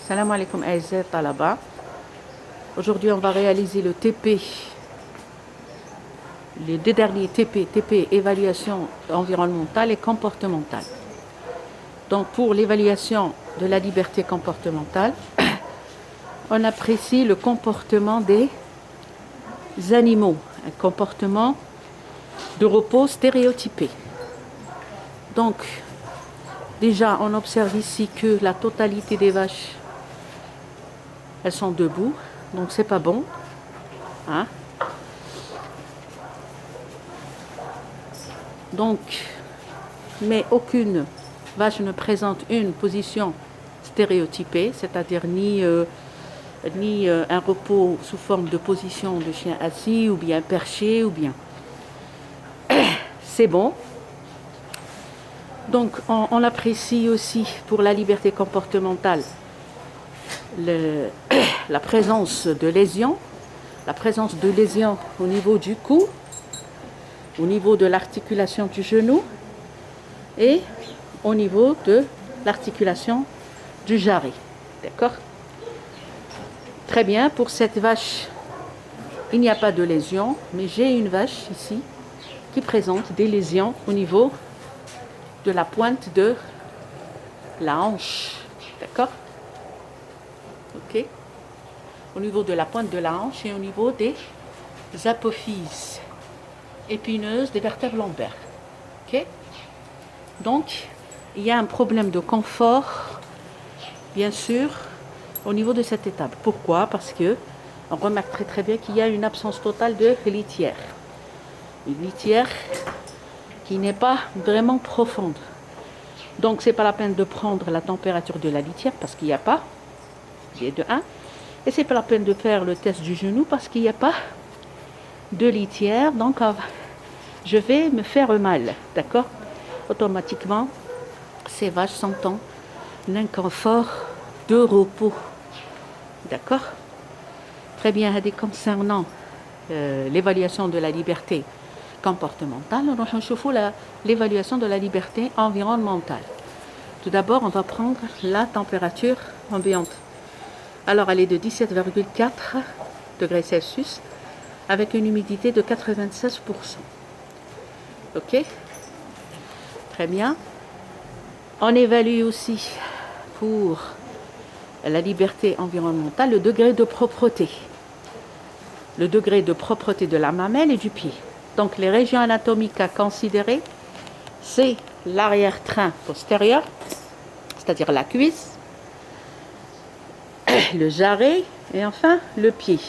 Salam alaikum Aïzet Talaba. Aujourd'hui, on va réaliser le TP, les deux derniers TP, évaluation environnementale et comportementale. Donc, pour l'évaluation de la liberté comportementale, on apprécie le comportement des animaux, un comportement de repos stéréotypé. Donc, déjà, on observe ici que la totalité des vaches, elles sont debout, donc c'est pas bon. Hein? Donc, mais aucune vache ne présente une position stéréotypée, c'est-à-dire ni un repos sous forme de position de chien assis ou bien perché ou bien. C'est bon. Donc, on apprécie aussi pour la liberté comportementale la présence de lésions, au niveau du cou, au niveau de l'articulation du genou et au niveau de l'articulation du jarret. D'accord? Très bien, pour cette vache, il n'y a pas de lésion, mais j'ai une vache ici qui présente des lésions au niveau de la pointe de la hanche. D'accord? Ok? Au niveau de la pointe de la hanche et au niveau des apophyses épineuses des vertèbres lombaires. Ok? Donc, il y a un problème de confort, bien sûr, au niveau de cette étape. Pourquoi? Parce que on remarque très très bien qu'il y a une absence totale de litière. Une litière qui n'est pas vraiment profonde. Donc, c'est pas la peine de prendre la température de la litière parce qu'il n'y a pas. Il y a de 1. Et c'est pas la peine de faire le test du genou parce qu'il n'y a pas de litière. Donc, je vais me faire mal. D'accord? Automatiquement, ces vaches sont en inconfort de repos. D'accord? Très bien, concernant l'évaluation de la liberté comportementale, on va l'évaluation de la liberté environnementale. Tout d'abord, on va prendre la température ambiante. Alors, elle est de 17,4 degrés Celsius avec une humidité de 96%. Ok? Très bien. On évalue aussi pour la liberté environnementale le degré de propreté. Le degré de propreté de la mamelle et du pied. Donc, les régions anatomiques à considérer, c'est l'arrière-train postérieur, c'est-à-dire la cuisse, le jarret et enfin le pied.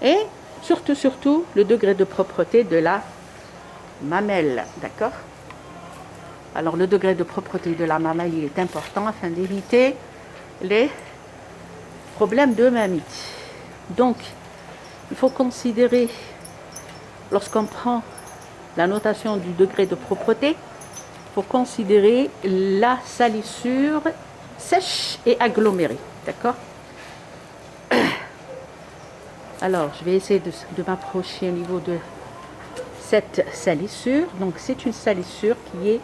Et surtout, le degré de propreté de la mamelle. D'accord? Alors, le degré de propreté de la mamelle, il est important afin d'éviter les problèmes de mamite. Donc, il faut considérer, lorsqu'on prend la notation du degré de propreté, il faut considérer la salissure sèche et agglomérée. D'accord? Alors, je vais essayer de m'approcher au niveau de cette salissure. Donc, c'est une salissure qui est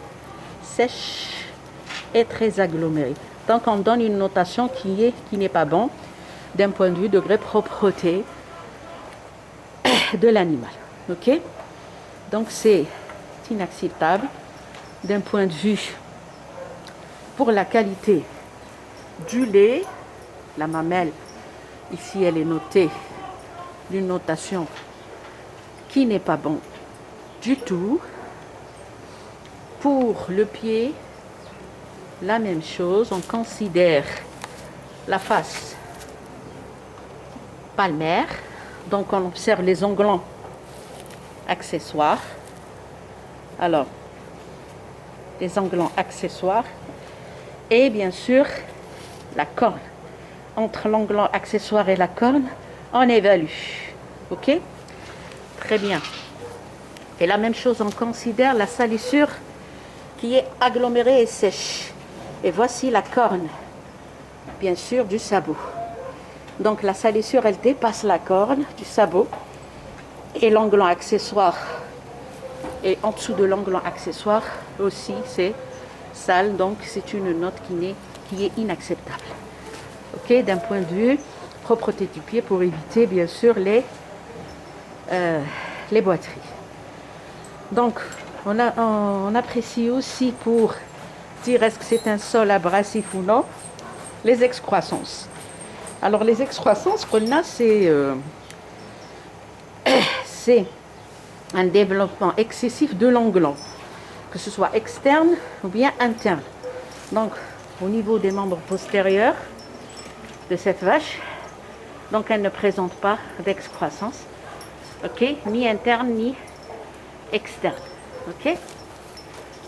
sèche et très agglomérée. Donc, on donne une notation qui n'est pas bon d'un point de vue degré propreté de l'animal. Ok? Donc, c'est inacceptable d'un point de vue pour la qualité du lait. La mamelle, ici, elle est notée d'une notation qui n'est pas bon du tout. Pour le pied, la même chose. On considère la face palmaire. Donc, on observe les onglons accessoires. Alors, les onglons accessoires et bien sûr la corne. Entre l'onglant accessoire et la corne, on évalue. Ok? Très bien. Et la même chose, on considère la salissure qui est agglomérée et sèche. Et voici la corne, bien sûr, du sabot. Donc la salissure, elle dépasse la corne du sabot. Et l'onglant accessoire, et en dessous de l'onglant accessoire aussi, c'est sale. Donc c'est une note qui est inacceptable. ok, d'un point de vue propreté du pied pour éviter bien sûr les boiteries. Donc on apprécie aussi pour dire est-ce que c'est un sol abrasif ou non, les excroissances. Alors les excroissances, c'est un développement excessif de l'onglon, que ce soit externe ou bien interne. Donc au niveau des membres postérieurs de cette vache, donc elle ne présente pas d'excroissance, ok, ni interne ni externe, ok.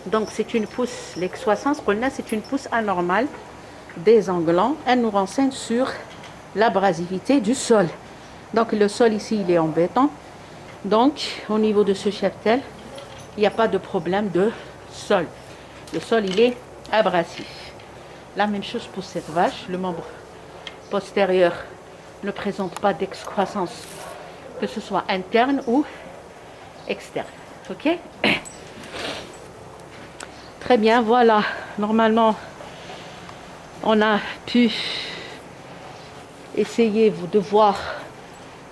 Donc c'est une pousse, l'excroissance c'est une pousse anormale des onglons. Elle nous renseigne sur l'abrasivité du sol. Donc le sol ici il est en béton, donc au niveau de ce cheptel il n'y a pas de problème de sol. Le sol il est abrasif. La même chose pour cette vache, le membre postérieur ne présente pas d'excroissance, que ce soit interne ou externe. Ok? Très bien, voilà. Normalement, on a pu essayer de voir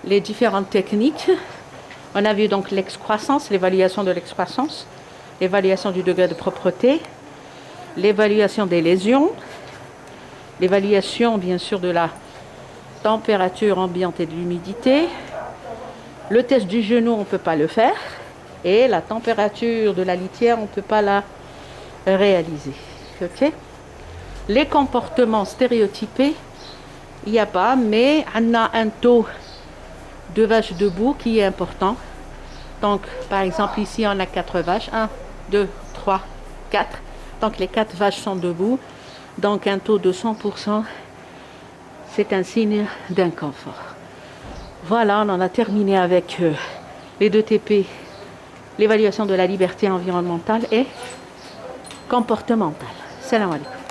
les différentes techniques. On a vu donc l'excroissance, l'évaluation de l'excroissance, l'évaluation du degré de propreté, l'évaluation des lésions, l'évaluation bien sûr de la température ambiante et de l'humidité. Le test du genou, on ne peut pas le faire. Et la température de la litière, on ne peut pas la réaliser. Okay? Les comportements stéréotypés, il n'y a pas, mais on a un taux de vaches debout qui est important. Donc, par exemple, ici, on a 4 vaches. 1, 2, 3, 4. Donc, les 4 vaches sont debout. Donc, un taux de 100%, c'est un signe d'inconfort. Voilà, on en a terminé avec les 2 TP, l'évaluation de la liberté environnementale et comportementale. Salam alaikum.